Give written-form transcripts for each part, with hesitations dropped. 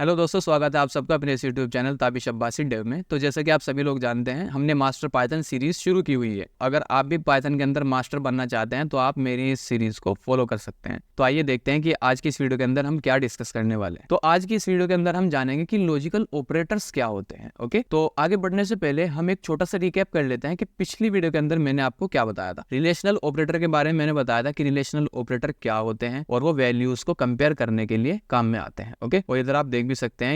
Hello दोस्तों, स्वागत है आप सबका अपने इस यूट्यूब चैनल ताबिश अब्बासी डेव में। तो जैसा कि आप सभी लोग जानते हैं, हमने मास्टर पाइथन सीरीज शुरू की हुई है। अगर आप भी पाइथन के अंदर मास्टर बनना चाहते हैं तो आप मेरी इस सीरीज को फॉलो कर सकते हैं। तो आइए देखते हैं कि आज की इस वीडियो के अंदर हम क्या डिस्कस करने वाले हैं। तो आज की इस वीडियो के अंदर हम जानेंगे कि लॉजिकल ऑपरेटर्स क्या होते हैं। ओके, तो आगे बढ़ने से पहले हम एक छोटा सा रिकैप कर लेते हैं कि पिछली वीडियो के अंदर मैंने आपको क्या बताया था। रिलेशनल ऑपरेटर के बारे में मैंने बताया था कि रिलेशनल ऑपरेटर क्या होते हैं और वो वैल्यूज को कंपेयर करने के लिए काम में आते हैं। ओके, और इधर आप देख भी सकते हैं,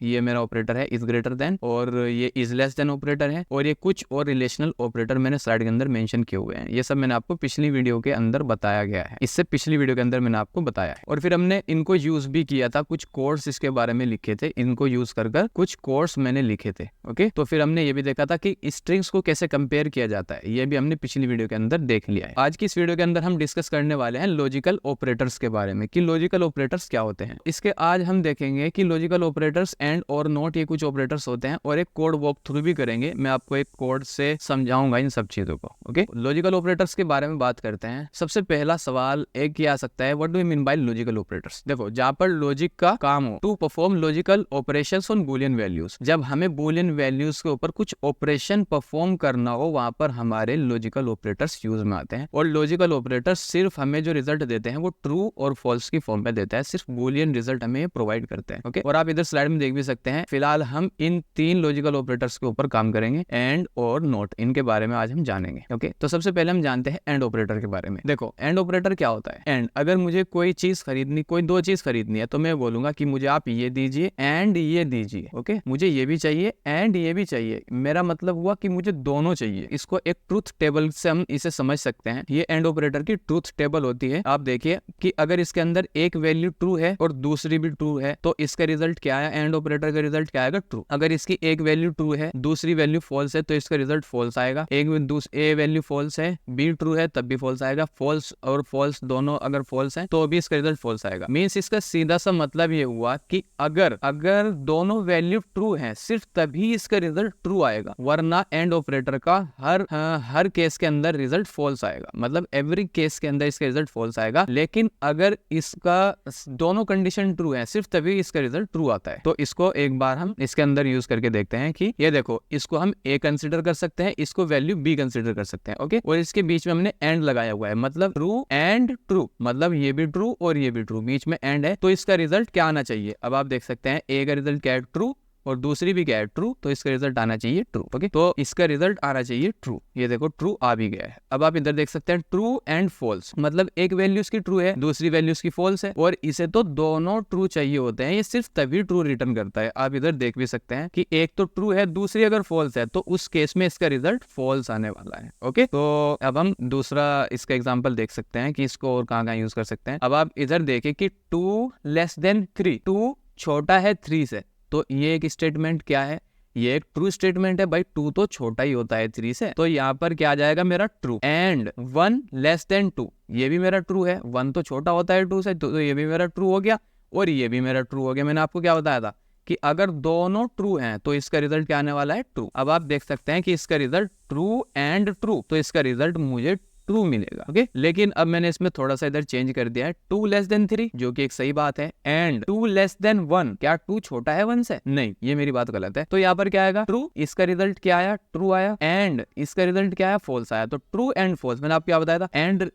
ये मेरा ऑपरेटर है इज ग्रेटर देन, और ये इज लेस देन ऑपरेटर है, और ये कुछ और रिलेशनल ऑपरेटर मैंने स्लाइड के अंदर मेंशन किए हुए हैं। ये सब मैंने आपको पिछली वीडियो के अंदर बताया गया है, इससे पिछली वीडियो के अंदर मैंने आपको बताया है। और फिर हमने इनको यूज भी किया था, कुछ कोड्स इसके बारे में लिखे थे, इनको यूज कर कुछ कोड्स मैंने लिखे थे। ओके, तो फिर हमने ये भी देखा था कि स्ट्रिंग्स को कैसे कंपेयर किया जाता है, ये भी हमने पिछली वीडियो के अंदर देख लिया है। आज की इस वीडियो के अंदर हम डिस्कस करने वाले हैं लॉजिकल ऑपरेटर्स के बारे में कि लॉजिकल ऑपरेटर्स क्या होते हैं। इसके आज हम देखेंगे कि लॉजिकल ऑपरेटर्स एंड और नॉट, ये कुछ ऑपरेटर्स होते हैं, और एक कोड वॉक थ्रू भी करेंगे। मैं आपको एक कोड से समझाऊंगा इन सब चीजों को। ओके, लॉजिकल ऑपरेटर्स के बारे में बात करते हैं। सबसे पहला सवाल एक ही आ सकता है, what do you mean by logical operators. देखो, जहां पर लॉजिक का काम हो, to perform logical operations on Boolean values, जब हमें बूलियन वैल्यूज के ऊपर कुछ ऑपरेशन परफॉर्म करना हो, वहां पर हमारे लॉजिकल ऑपरेटर्स यूज में आते हैं। और लॉजिकल ऑपरेटर्स सिर्फ हमें जो रिजल्ट देते हैं वो ट्रू और फॉल्स की फॉर्म में देता है, सिर्फ बूलियन रिजल्ट हमें प्रोवाइड करते हैं। ओके, और आप इधर स्लाइड में देख भी सकते हैं। फिलहाल हम इन तीन लॉजिकल ऑपरेटर्स के ऊपर काम करेंगे, एंड और नॉट, इनके बारे में आज हम जानेंगे। ओके, तो सबसे पहले हम जानते हैं एंड ऑपरेटर के बारे में। देखो, एंड ऑपरेटर क्या होता है। एंड, अगर मुझे कोई चीज खरीदनी, कोई दो चीज खरीदनी है, तो मैं बोलूंगा कि मुझे आप ये दीजिए एंड ये दीजिए। ओके, मुझे ये भी चाहिए एंड ये भी चाहिए, मेरा मतलब हुआ कि मुझे दोनों चाहिए। इसको एक ट्रूथ टेबल से हम इसे समझ सकते हैं। ये एंड ऑपरेटर की ट्रूथ टेबल होती है। आप देखिए कि अगर इसके अंदर एक वैल्यू ट्रू है और दूसरी भी ट्रू है, तो इसका रिजल्ट क्या है, एंड ऑपरेटर का रिजल्ट क्या आएगा, ट्रू। अगर इसकी एक वैल्यू ट्रू है, दूसरी वैल्यू फॉल्स है, तो इसका रिजल्ट फॉल्स आएगा। ए वैल्यू फॉल्स है, बी ट्रू है, तब भी फॉल्स आएगा। फॉल्स और फॉल्स दोनों अगर फॉल्स है तो भी इसका रिजल्ट फॉल्स आएगा। मींस इसका सीधा सा मतलब ये हुआ कि अगर दोनों वैल्यू ट्रू है, सिर्फ तभी इसका रिजल्ट ट्रू आएगा, वरना एंड ऑपरेटर का हर केस के अंदर रिजल्ट फॉल्स आएगा। मतलब एवरी केस के अंदर इसका रिजल्ट फॉल्स आएगा। लेकिन अगर इसका दोनों कंडीशन ट्रू है, सिर्फ तभी इसका रिजल्ट ट्रू आता है। तो इसको एक बार हम इसके अंदर यूज करके देखते हैं कि ये देखो, इसको हम ए कंसिडर कर सकते हैं, इसको वैल्यू बी कंसिडर कर सकते हैं। ओके, और इसके बीच में हमने एंड लगाया हुआ है, मतलब ट्रू एंड ट्रू, मतलब ये भी ट्रू और ये भी ट्रू, बीच में एंड है। तो इसका रिजल्ट क्या आना चाहिए, अब आप देख सकते हैं ए का रिजल्ट क्या है, ट्रू, और दूसरी भी क्या है, ट्रू, तो इसका रिजल्ट आना चाहिए ट्रू। ओके, तो इसका रिजल्ट आना चाहिए ट्रू। ये देखो, ट्रू आ भी गया है। अब आप इधर देख सकते हैं ट्रू एंड फॉल्स, मतलब एक वैल्यू इसकी ट्रू है, दूसरी वैल्यू इसकी फॉल्स है, और इसे तो दोनों ट्रू चाहिए होते हैं। ये सिर्फ तभी ट्रू रिटर्न करता है। आप इधर देख भी सकते हैं कि एक तो ट्रू है, दूसरी अगर फॉल्स है, तो उस केस में इसका रिजल्ट फॉल्स आने वाला है। ओके, तो अब हम दूसरा इसका एग्जाम्पल देख सकते हैं कि इसको और कहाँ यूज कर सकते हैं। अब आप इधर देखें कि 2 लेस देन 3, 2 छोटा है 3 से, तो ये एक स्टेटमेंट क्या है, ये एक ट्रू स्टेटमेंट है। भाई 2 तो छोटा ही होता है 3 से, तो यहाँ पर क्या आ जाएगा मेरा ट्रू। एंड 1 लेस देन 2, ये भी मेरा ट्रू है। 1 तो छोटा होता है 2 से, तो ये भी मेरा ट्रू हो गया, और ये भी मेरा ट्रू हो गया। मैंने आपको क्या बताया था कि अगर दोनों ट्रू हैं तो इसका रिजल्ट क्या आने वाला है, ट्रू। अब आप देख सकते हैं कि इसका रिजल्ट ट्रू एंड ट्रू, तो इसका रिजल्ट मुझे ट्रू मिलेगा। ओके, लेकिन अब मैंने इसमें थोड़ा सा इधर चेंज कर दिया है, 2 लेस देन 3, जो कि एक सही बात है, एंड 2 लेस देन 1, क्या 2 छोटा है 1 से, नहीं, ये मेरी बात गलत है। तो यहाँ पर क्या आएगा, ट्रू, इसका रिजल्ट क्या आया, ट्रू आया, एंड इसका रिजल्ट क्या आया, फॉल्स आया। तो ट्रू एंड फॉल्स, मैंने आपको क्या बताया था,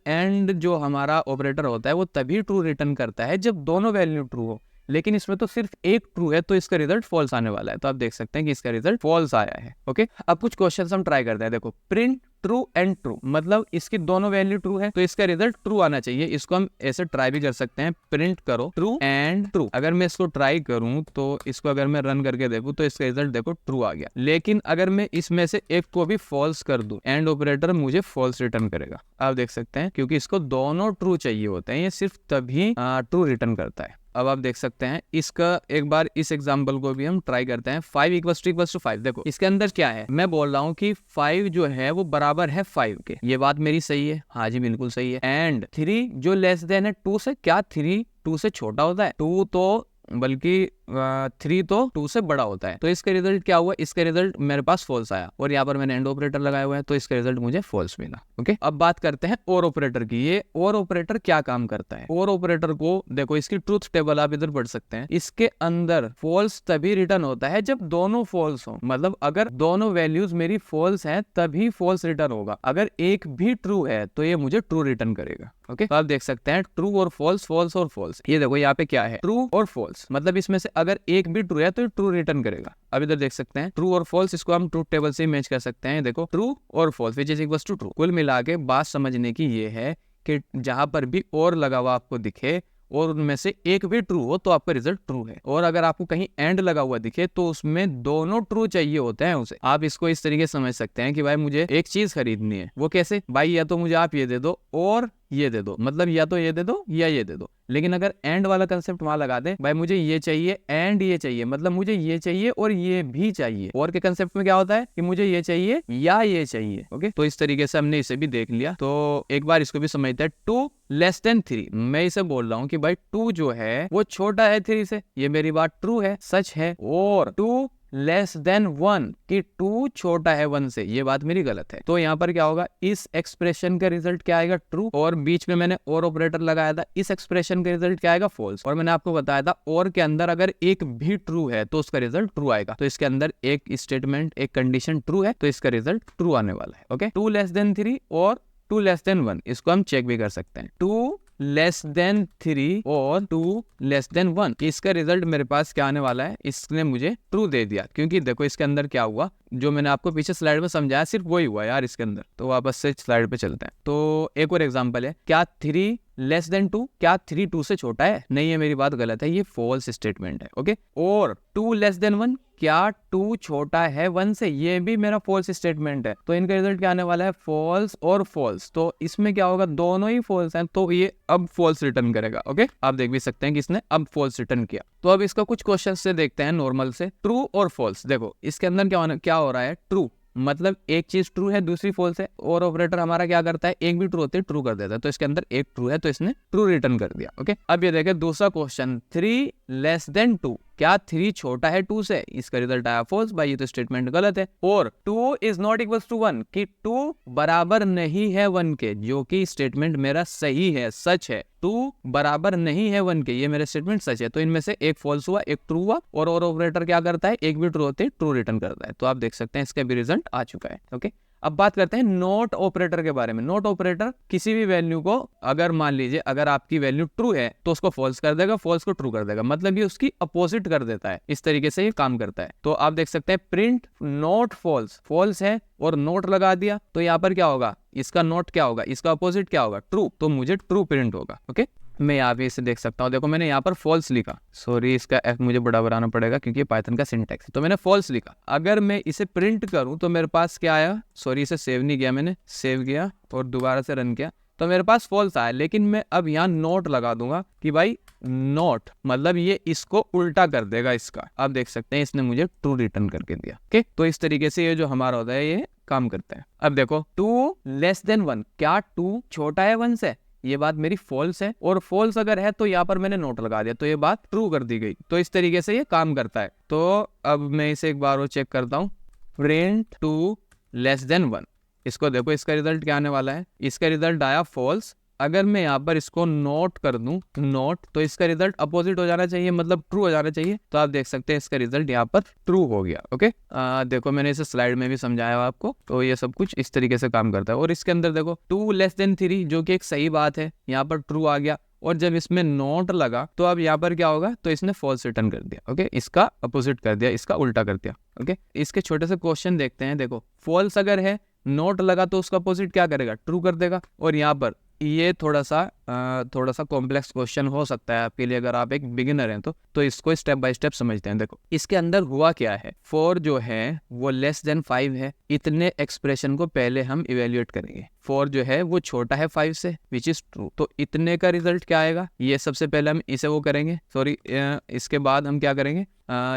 एंड जो हमारा ऑपरेटर होता है वो तभी ट्रू रिटर्न करता है जब दोनों वैल्यू ट्रू हो। लेकिन इसमें तो सिर्फ एक ट्रू है, तो इसका रिजल्ट फॉल्स आने वाला है। तो आप देख सकते हैं कि इसका रिजल्ट फॉल्स आया है। ओके, अब कुछ क्वेश्चंस हम ट्राई करते हैं। देखो, प्रिंट ट्रू एंड ट्रू, मतलब इसकी दोनों वैल्यू ट्रू है, तो इसका रिजल्ट ट्रू आना चाहिए। इसको हम ऐसे ट्राई भी कर सकते हैं, प्रिंट करो ट्रू एंड ट्रू। अगर मैं इसको ट्राई करूं, तो इसको अगर मैं रन करके देखूं, तो इसका रिजल्ट देखो ट्रू आ गया। लेकिन अगर मैं इसमें से एक को भी फॉल्स कर दूं, एंड ऑपरेटर मुझे फॉल्स रिटर्न करेगा। आप देख सकते हैं, क्योंकि इसको दोनों ट्रू चाहिए होते हैं, ये सिर्फ तभी ट्रू रिटर्न करता है। अब आप देख सकते हैं, इसका एक बार इस एग्जांपल को भी हम ट्राई करते हैं। 5 = 5, देखो इसके अंदर क्या है, मैं बोल रहा हूँ कि 5 जो है वो बराबर है 5 के। ये बात मेरी सही है, हाँ जी बिल्कुल सही है। एंड 3 जो लेस देन है 2 से, क्या 3 2 से छोटा होता है, 2 तो बल्कि 3 तो 2 से बड़ा होता है। तो इसका रिजल्ट क्या हुआ, इसका रिजल्ट मेरे पास फॉल्स आया और यहाँ पर मैंने एंड ऑपरेटर लगाया हुआ है तो इसका रिजल्ट मुझे फॉल्स मिला। ओके, अब बात करते हैं और ऑपरेटर की। ये और ऑपरेटर क्या काम करता है। और ऑपरेटर को देखो, इसकी ट्रूथ टेबल आप इधर पढ़ सकते हैं। इसके अंदर फॉल्स तभी रिटर्न होता है जब दोनों फॉल्स हो, मतलब अगर दोनों वैल्यूज मेरी फॉल्स हैं तभी फॉल्स रिटर्न होगा। अगर एक भी ट्रू है तो ये मुझे ट्रू रिटर्न करेगा। ओके, तो आप देख सकते हैं ट्रू और फॉल्स, फॉल्स और फॉल्स। ये देखो यहाँ पे क्या है, ट्रू और फॉल्स, मतलब इसमें से अगर एक भी ट्रू है तो ट्रू रिटर्न करेगा। अब इधर देख सकते हैं ट्रू और फॉल्स, इसको हम ट्रूथ टेबल से मैच कर सकते हैं। देखो ट्रू और false which is equals to true. कुल मिला के बात समझने की ये है कि जहां पर भी और लगा हुआ आपको दिखे और उनमें से एक भी ट्रू हो तो आपका रिजल्ट ट्रू है। और अगर आपको कहीं एंड लगा हुआ दिखे तो उसमें दोनों ट्रू चाहिए होते हैं उसे। आप इसको इस तरीके से समझ सकते हैं कि भाई मुझे एक चीज खरीदनी है। वो कैसे, भाई या तो मुझे आप ये दे दो और ये दे दो, मतलब या तो ये दे दो या ये दे दो। लेकिन अगर एंड वाला कंसेप्ट वहां लगा दे, भाई मुझे ये चाहिए एंड ये चाहिए, मतलब मुझे ये चाहिए और ये भी चाहिए। और के कंसेप्ट में क्या होता है कि मुझे ये चाहिए या ये चाहिए। ओके, तो इस तरीके से हमने इसे भी देख लिया। तो एक बार इसको भी समझते हैं। 2 लेस देन 3, मैं इसे बोल रहा हूँ कि भाई 2 जो है वो छोटा है 3 से, ये मेरी बात ट्रू है, सच है। और 2 लेस देन 1 कि 2 छोटा है 1 से, ये बात मेरी गलत है। तो यहाँ पर क्या होगा, इस एक्सप्रेशन का रिजल्ट क्या आएगा, ट्रू। और बीच में मैंने और ऑपरेटर लगाया था, इस एक्सप्रेशन का रिजल्ट क्या आएगा, फॉल्स। और मैंने आपको बताया था और के अंदर अगर एक भी ट्रू है तो उसका रिजल्ट ट्रू आएगा। तो इसके अंदर एक स्टेटमेंट, एक कंडीशन ट्रू है तो इसका रिजल्ट ट्रू आने वाला है। ओके, 2 लेस देन 3 और 2 लेस देन 1, इसको हम चेक भी कर सकते हैं। 2 लेस देन 3 और 2 लेस देन 1, इसका रिजल्ट मेरे पास क्या आने वाला है, इसने मुझे ट्रू दे दिया। क्योंकि देखो इसके अंदर क्या हुआ, जो मैंने आपको पीछे स्लाइड में समझाया सिर्फ वही हुआ यार इसके अंदर। तो वापस से स्लाइड पे चलते हैं। तो एक और एग्जांपल है, क्या 3 लेस देन 2, क्या 3 2 से छोटा है, नहीं है, मेरी बात गलत है, ये फॉल्स स्टेटमेंट है। ओके, और 2 लेस देन 1, क्या 2 छोटा है 1 से, ये भी मेरा फॉल्स स्टेटमेंट है। तो इनका रिजल्ट क्या आने वाला है, फॉल्स और फॉल्स। तो इसमें क्या होगा, दोनों ही फॉल्स हैं तो ये अब फॉल्स रिटर्न करेगा। ओके, आप देख भी सकते हैं कि इसने अब फॉल्स रिटर्न किया। तो अब इसका कुछ क्वेश्चन से देखते हैं नॉर्मल से। ट्रू और फॉल्स, देखो इसके अंदर क्या हो रहा है, ट्रू मतलब एक चीज ट्रू है दूसरी फॉल्स है। और ऑपरेटर हमारा क्या करता है, एक भी ट्रू होते ट्रू कर देता है। तो इसके अंदर एक ट्रू है तो इसने ट्रू रिटर्न कर दिया। ओके, अब ये देखें दूसरा क्वेश्चन, 3 लेस देन 2, क्या 3 छोटा है 2 से, इसका रिजल्ट आया फॉल्स। भाई ये तो स्टेटमेंट गलत है। और 2 इज नॉट इक्वल टू 1 कि 2 बराबर नहीं है 1 के, जो कि स्टेटमेंट मेरा सही है, सच है। 2 बराबर नहीं है 1 के, ये मेरा स्टेटमेंट सच है। तो इनमें से एक फॉल्स हुआ, एक ट्रू हुआ। और ऑपरेटर क्या करता है, एक भी ट्रू होते ट्रू रिटर्न करता है। तो आप देख सकते हैं इसका भी रिजल्ट आ चुका है। ओके, अब बात करते हैं नॉट ऑपरेटर के बारे में। नॉट ऑपरेटर किसी भी वैल्यू को, अगर मान लीजिए अगर आपकी वैल्यू ट्रू है तो उसको फॉल्स कर देगा, फॉल्स को ट्रू कर देगा, मतलब ये उसकी अपोजिट कर देता है। इस तरीके से ये काम करता है। तो आप देख सकते हैं प्रिंट नॉट फॉल्स, फॉल्स है और नोट लगा दिया तो यहाँ पर क्या होगा, इसका नोट क्या होगा, इसका अपोजिट क्या होगा, ट्रू। तो मुझे ट्रू प्रिंट होगा। ओके, मैं यहाँ पे इसे देख सकता हूँ। देखो मैंने यहाँ पर फॉल्स लिखा, सॉरी इसका एफ मुझे बड़ा बनाना पड़ेगा क्योंकि पाइथन का सिंटैक्स है। तो मैंने फॉल्स लिखा, अगर मैं इसे प्रिंट करूँ तो मेरे पास क्या आया, सॉरी इसे सेव नहीं किया मैंने, सेव किया और दोबारा से रन किया तो मेरे पास फॉल्स आया। लेकिन मैं अब यहाँ नोट लगा दूंगा कि भाई नोट मतलब ये इसको उल्टा कर देगा इसका। आप देख सकते हैं इसने मुझे ट्रू रिटर्न करके दिया। ओके, तो इस तरीके से ये जो हमारा होता है ये काम करता है। अब देखो 2 लेस देन 1, क्या 2 छोटा है 1 से, ये बात मेरी फॉल्स है। और फॉल्स अगर है तो यहाँ पर मैंने नोट लगा दिया तो ये बात ट्रू कर दी गई। तो इस तरीके से ये काम करता है। तो अब मैं इसे एक बार और चेक करता हूँ, प्रिंट 2 लेस देन 1, इसको देखो इसका रिजल्ट क्या आने वाला है, इसका रिजल्ट आया फॉल्स। अगर मैं यहाँ पर इसको नोट कर दूं नोट, तो इसका रिजल्ट अपोजिट हो जाना चाहिए, मतलब ट्रू हो जाना चाहिए। तो आप देख सकते हैं इसका रिजल्ट यहाँ पर ट्रू हो गया। ओके, देखो मैंने इसे स्लाइड में भी समझाया आपको। तो ये सब कुछ इस तरीके से काम करता है। और इसके अंदर देखो 2 लेस देन 3 जो कि एक सही बात है, यहाँ पर ट्रू आ गया। और जब इसमें नोट लगा तो अब यहाँ पर क्या होगा, तो इसने फॉल्स रिटर्न कर दिया। ओके, इसका अपोजिट कर दिया, इसका उल्टा कर दिया। ओके, इसके छोटे से क्वेश्चन देखते हैं। देखो फॉल्स अगर है, नोट लगा तो उसका अपोजिट क्या करेगा, ट्रू कर देगा। और यहाँ पर ये थोड़ा सा कॉम्प्लेक्स क्वेश्चन हो सकता है आपके लिए अगर आप एक बिगिनर हैं तो इसको स्टेप बाय स्टेप समझते हैं। देखो इसके अंदर हुआ क्या है, 4 जो है वो लेस देन 5 है, इतने एक्सप्रेशन को पहले हम इवेल्युएट करेंगे। 4 जो है वो छोटा है 5 से, विच इज ट्रू। तो इतने का रिजल्ट क्या आएगा, ये सबसे पहले हम इसे वो करेंगे, सॉरी इसके बाद हम क्या करेंगे,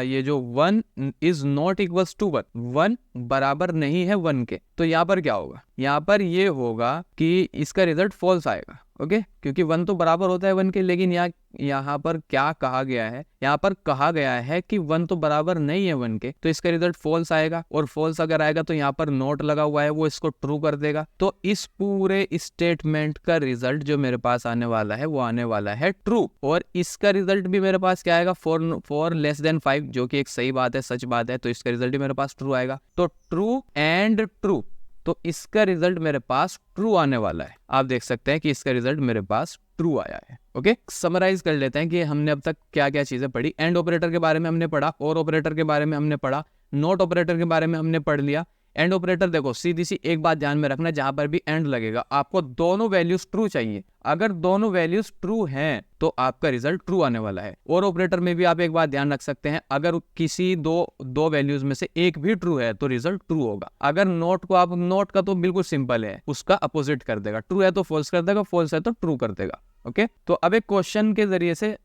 ये जो 1 इज नॉट इक्वल्स टू 1, 1 बराबर नहीं है 1 के। तो यहाँ पर क्या होगा, यहाँ पर ये होगा कि इसका रिजल्ट फॉल्स आएगा। ओके, क्योंकि 1 तो बराबर होता है 1 के, लेकिन यहाँ पर क्या कहा गया है, यहाँ पर कहा गया है कि 1 तो बराबर नहीं है 1 के, तो इसका रिजल्ट फॉल्स आएगा, और फॉल्स अगर आएगा तो यहाँ पर नोट लगा हुआ है वो इसको ट्रू कर देगा। तो इस पूरे स्टेटमेंट का रिजल्ट जो मेरे पास आने वाला है वो आने वाला है ट्रू, और इसका रिजल्ट भी मेरे पास क्या आएगा, 4 लेस देन 5, जो कि एक सही बात है, सच बात है, तो इसका रिजल्ट भी मेरे पास ट्रू आएगा। तो ट्रू एंड ट्रू, तो इसका रिजल्ट मेरे पास ट्रू आने वाला है। आप देख सकते हैं कि इसका रिजल्ट मेरे पास ट्रू आया है। ओके, समराइज कर लेते हैं कि हमने अब तक क्या क्या चीजें पढ़ी। एंड ऑपरेटर के बारे में हमने पढ़ा, और ऑपरेटर के बारे में हमने पढ़ा, नॉट ऑपरेटर के बारे में हमने पढ़ लिया। एंड ऑपरेटर देखो, सीधी सी एक बात ध्यान में रखना, जहां पर भी एंड लगेगा आपको दोनों वैल्यूज ट्रू चाहिए। अगर दोनों वैल्यूज ट्रू हैं तो आपका रिजल्ट ट्रू आने वाला है। और ऑपरेटर में भी आप एक बात ध्यान रख सकते हैं, अगर किसी दो वैल्यूज में से एक भी ट्रू है तो रिजल्ट ट्रू होगा। अगर नोट को आप, नोट का तो बिल्कुल सिंपल है, उसका अपोजिट कर देगा, ट्रू है तो फॉल्स कर देगा, फॉल्स है तो ट्रू कर देगा। ओके, तो अब एक क्वेश्चन के जरिए से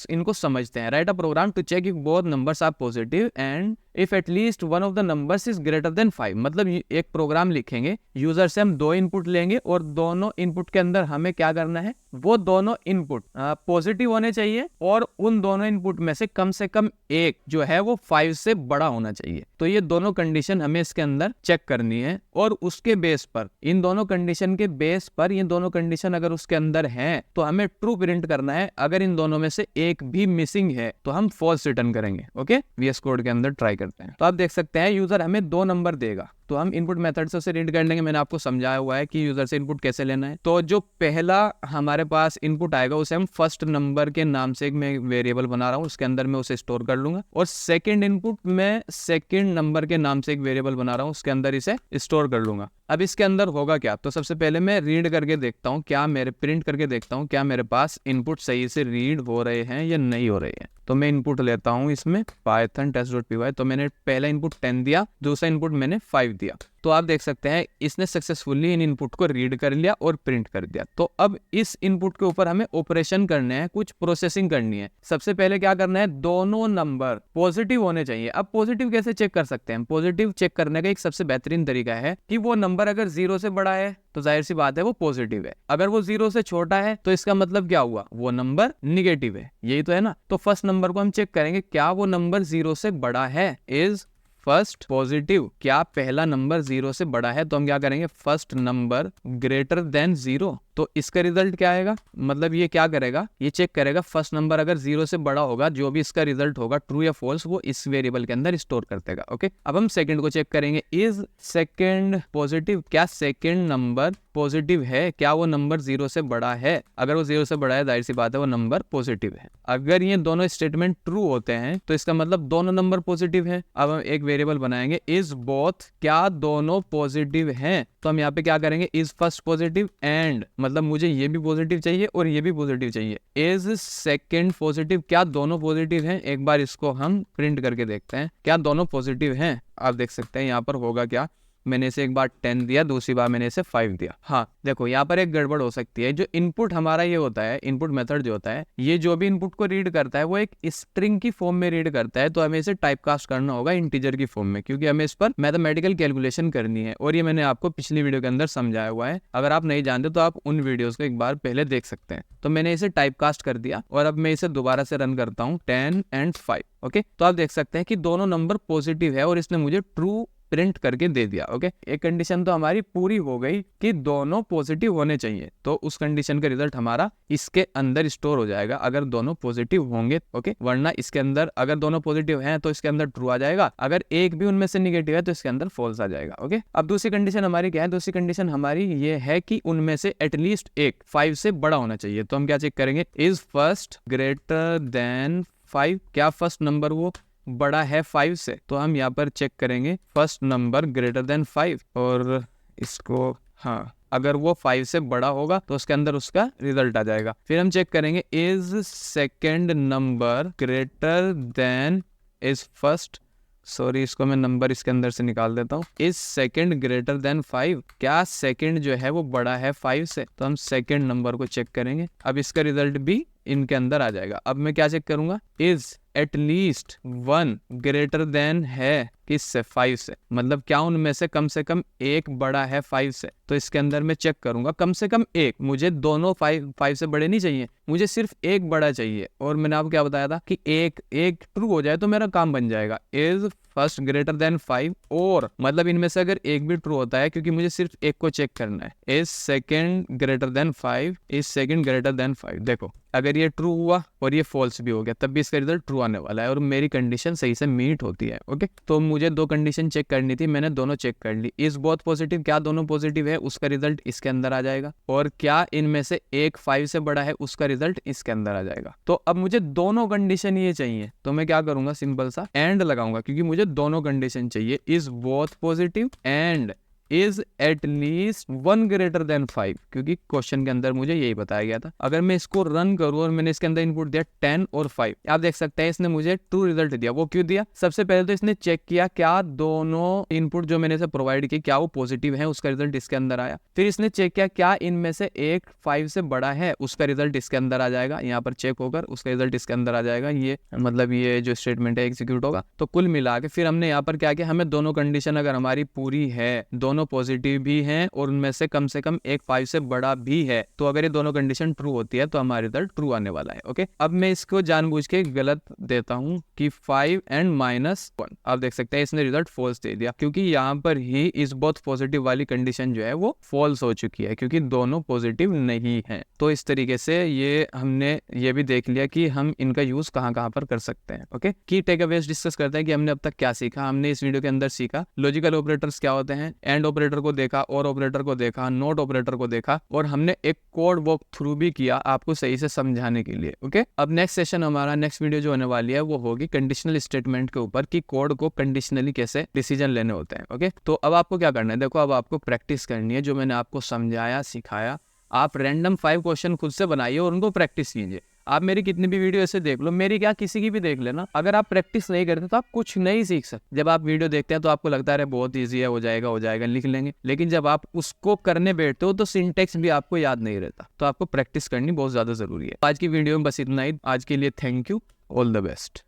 इनको समझते हैं। Write a program to check if both numbers are positive and if at least one of the numbers is greater than 5। मतलब एक प्रोग्राम लिखेंगे, यूजर से हम 2 इनपुट लेंगे, और दोनों इनपुट के अंदर हमें क्या करना है, वो दोनों इनपुट पॉजिटिव होने चाहिए, और उन दोनों इनपुट में से कम एक जो है वो 5 से बड़ा होना चाहिए। तो ये दोनों कंडीशन हमें इसके अंदर चेक करनी है, और उसके बेस पर, इन दोनों कंडीशन के बेस पर, ये दोनों कंडीशन अगर उसके अंदर हैं तो हमें ट्रू प्रिंट करना है। अगर इन दोनों में से एक भी मिसिंग है तो हम फॉल्स रिटर्न करेंगे। ओके, VS कोड के अंदर ट्राई करते हैं। तो आप देख सकते हैं यूजर हमें 2 नंबर देगा, तो हम इनपुट मेथड से उसे रीड कर लेंगे। मैंने आपको समझाया हुआ है कि यूजर से इनपुट कैसे लेना है। तो जो पहला हमारे पास इनपुट आएगा उसे हम फर्स्ट नंबर के नाम से एक मैं वेरिएबल बना रहा हूँ, उसके अंदर मैं उसे स्टोर कर लूंगा। और सेकंड इनपुट मैं सेकंड नंबर के नाम से एक वेरिएबल बना रहा हूँ, उसके अंदर इसे स्टोर कर लूंगा। अब इसके अंदर होगा क्या, तो सबसे पहले मैं रीड करके देखता हूँ, क्या मेरे प्रिंट करके देखता हूँ क्या मेरे पास इनपुट सही से रीड हो रहे हैं या नहीं हो रहे हैं। तो मैं इनपुट लेता हूँ इसमें पाइथन test.py। तो मैंने पहला इनपुट 10 दिया, दूसरा इनपुट मैंने 5 दिया। तो आप देख सकते हैं इसने सक्सेसफुली इन इनपुट को रीड कर लिया और प्रिंट कर दिया। तो अब इस इनपुट के ऊपर हमें ऑपरेशन करने हैं, कुछ प्रोसेसिंग करनी है। सबसे पहले क्या करना है, दोनों नंबर पॉजिटिव होने चाहिए। अब पॉजिटिव कैसे चेक कर सकते हैं, पॉजिटिव चेक करने का एक सबसे बेहतरीन तरीका है कि वो नंबर अगर 0 से बड़ा है तो जाहिर सी बात है वो पॉजिटिव है। अगर वो 0 से छोटा है तो इसका मतलब क्या हुआ, वो नंबर निगेटिव है, यही तो है ना। तो फर्स्ट नंबर को हम चेक करेंगे, क्या वो नंबर 0 से बड़ा है, इज फर्स्ट पॉजिटिव। क्या पहला नंबर 0 से बड़ा है, तो हम क्या करेंगे, फर्स्ट नंबर ग्रेटर देन 0। तो इसका रिजल्ट क्या आएगा, मतलब ये क्या करेगा, ये चेक करेगा फर्स्ट नंबर अगर 0 से बड़ा होगा, जो भी इसका रिजल्ट होगा ट्रू या फॉल्स, वो इस वेरिएबल के अंदर स्टोर कर देगा। ओके, अब हम सेकंड को चेक करेंगे, इज सेकंड पॉजिटिव। क्या सेकंड नंबर पॉजिटिव है, क्या वो नंबर 0 से बड़ा है। अगर वो 0 से बड़ा है जाहिर सी बात है वो नंबर पॉजिटिव है। अगर ये दोनों स्टेटमेंट ट्रू होते हैं तो इसका मतलब दोनों नंबर पॉजिटिव है। अब हम एक वेरिएबल बनाएंगे, इज बोथ, क्या दोनों पॉजिटिव हैं। तो हम यहाँ पे क्या करेंगे, इज फर्स्ट पॉजिटिव एंड, मतलब मुझे ये भी पॉजिटिव चाहिए और ये भी पॉजिटिव चाहिए। इज सेकंड पॉजिटिव, क्या दोनों पॉजिटिव हैं। एक बार इसको हम प्रिंट करके देखते हैं, क्या दोनों पॉजिटिव हैं। आप देख सकते हैं यहाँ पर होगा क्या, मैंने इसे एक बार 10 दिया, दूसरी बार मैंने इसे 5 दिया। हाँ देखो यहाँ पर एक गड़बड़ हो सकती है। जो इनपुट हमारा ये होता है, इनपुट मेथड जो होता है, ये जो भी इनपुट को रीड करता है वो एक स्ट्रिंग की फॉर्म में रीड करता है। तो हमें इसे टाइपकास्ट करना होगा इंटीजर की फॉर्म में, क्योंकि हमें इस पर मैथमेटिकल कैलकुलेशन करनी है। और ये मैंने आपको पिछली वीडियो के अंदर समझाया हुआ है, अगर आप नहीं जानते तो आप उन वीडियोज को एक बार पहले देख सकते हैं। तो मैंने इसे टाइपकास्ट कर दिया और अब मैं इसे दोबारा से रन करता हूँ 10 and 5। ओके, तो आप देख सकते हैं कि दोनों नंबर पॉजिटिव है और इसने मुझे ट्रू प्रिंट करके दे दिया। ओके, एक कंडीशन तो हमारी पूरी हो गई कि दोनों पॉजिटिव होने चाहिए, तो उस कंडीशन का रिजल्ट हमारा इसके अंदर स्टोर हो जाएगा अगर दोनों पॉजिटिव होंगे। ओके, वरना इसके अंदर अगर दोनों पॉजिटिव हैं तो इसके अंदर ट्रू आ जाएगा, अगर एक भी उनमें से निगेटिव है तो इसके अंदर फॉल्स आ जाएगा। ओके, अब दूसरी कंडीशन हमारी क्या है, दूसरी कंडीशन हमारी ये है कि उनमें से एटलीस्ट एक 5 से बड़ा होना चाहिए। तो हम क्या चेक करेंगे, इज फर्स्ट ग्रेटर देन 5, क्या फर्स्ट नंबर वो बड़ा है 5 से। तो हम यहाँ पर चेक करेंगे फर्स्ट नंबर ग्रेटर देन 5 और इसको, हाँ अगर वो 5 से बड़ा होगा तो उसके अंदर उसका रिजल्ट आ जाएगा। फिर हम चेक करेंगे, is second number greater than is first, sorry इसको मैं नंबर इसके अंदर से निकाल देता हूँ, इज सेकंड ग्रेटर देन 5, क्या सेकंड जो है वो बड़ा है 5 से। तो हम सेकंड नंबर को चेक करेंगे, अब इसका रिजल्ट भी इनके अंदर आ जाएगा। अब मैं क्या चेक करूंगा, इज एटलीस्ट 1 ग्रेटर देन है किससे, 5 से, मतलब क्या उनमें से कम एक बड़ा है 5 से। तो इसके अंदर मैं चेक करूंगा कम से कम एक, मुझे दोनों 5 से बड़े नहीं चाहिए, मुझे सिर्फ एक बड़ा चाहिए। और मैंने आपको क्या बताया था कि एक ट्रू हो जाए तो मेरा काम बन जाएगा। इज फर्स्ट ग्रेटर देन 5, और मतलब इनमें से अगर एक भी ट्रू होता है, क्योंकि मुझे सिर्फ एक को चेक करना है। Is second greater than 5, is second greater than 5। देखो अगर ये ट्रू हुआ और ये फॉल्स भी हो गया तब भी इसका रिजल्ट ट्रू आने वाला है और मेरी कंडीशन सही से मीट होती है। ओके, तो मुझे 2 कंडीशन चेक करनी थी, मैंने दोनों चेक कर ली। इज बोथ पॉजिटिव, क्या दोनों पॉजिटिव है, उसका रिजल्ट इसके अंदर आ जाएगा। और क्या इनमें से एक 5 से बड़ा है, उसका रिजल्ट इसके अंदर आ जाएगा। तो अब मुझे दोनों कंडीशन ये चाहिए, तो मैं क्या करूंगा, सिंपल सा एंड लगाऊंगा, क्योंकि मुझे दोनों कंडीशन चाहिए। Is both positive and is at least 1 greater than 5, क्योंकि क्वेश्चन के अंदर मुझे यही बताया गया था। अगर मैं इसको रन करूं और मैंने इसके अंदर इनपुट दिया 10 और 5, आप देख सकते हैं इसने मुझे ट्रू रिजल्ट दिया। वो क्यों दिया, सबसे पहले तो इसने चेक किया क्या दोनों इनपुट जो मैंने इसे प्रोवाइड की क्या वो पॉजिटिव है, उसका रिजल्ट इसके अंदर आया। फिर इसने चेक किया क्या इनमें से एक 5 से बड़ा है, उसका रिजल्ट इसके अंदर आ जाएगा। यहाँ पर चेक होकर उसका रिजल्ट इसके अंदर आ जाएगा। ये मतलब ये जो स्टेटमेंट है एग्जीक्यूट होगा। तो कुल मिला के फिर हमने यहाँ पर क्या किया, हमें दोनों कंडीशन अगर हमारी पूरी है, दोनों पॉजिटिव भी हैं और उनमें से कम एक 5 से बड़ा भी है, तो अगर ये दोनों कंडीशन ट्रू होती है तो हमारा रिजल्ट ट्रू आने वाला है। ओके, अब मैं इसको जानबूझ के गलत देता हूं कि 5 एंड -1। आप देख सकते हैं इसने रिजल्ट फॉल्स दे दिया, क्योंकि यहाँ पर ही इस बोथ पॉजिटिव वाली कंडीशन जो है वो फॉल्स हो चुकी है, क्योंकि दोनों पॉजिटिव नहीं है। तो इस तरीके से ये हमने ये भी देख लिया कि हम इनका यूज कहाँ पर कर सकते हैं। ओके, की टेक अवेज डिस्कस करते हैं कि हमने अब तक क्या सीखा। हमने इस वीडियो के अंदर सीखा लॉजिकल ऑपरेटर्स क्या होते हैं, एंड ऑपरेटर को देखा, और ऑपरेटर को देखा, नोट ऑपरेटर को देखा, और हमने एक कोड वॉक थ्रू भी किया आपको सही से समझाने के लिए। ओके, अब नेक्स्ट सेशन हमारा नेक्स्ट वीडियो जो होने वाली है वो होगी कंडीशनल स्टेटमेंट के ऊपर कि कोड को कंडीशनली कैसे डिसीजन लेने होते हैं। ओके, तो अब आपको क्या करना है, देखो अब आपको प्रैक्टिस करनी है जो मैंने आपको समझाया सिखाया। आप रैंडम 5 क्वेश्चन खुद से बनाइए और उनको प्रैक्टिस कीजिए। आप मेरी कितनी भी वीडियो ऐसे देख लो, मेरी क्या किसी की भी देख लेना, अगर आप प्रैक्टिस नहीं करते तो आप कुछ नहीं सीख सकते। जब आप वीडियो देखते हैं तो आपको लगता है बहुत ईजी है, हो जाएगा लिख लेंगे, लेकिन जब आप उसको करने बैठते हो तो सिंटेक्स भी आपको याद नहीं रहता। तो आपको प्रैक्टिस करनी बहुत ज्यादा जरूरी है। आज की वीडियो में बस इतना ही। आज के लिए thank you, all the best.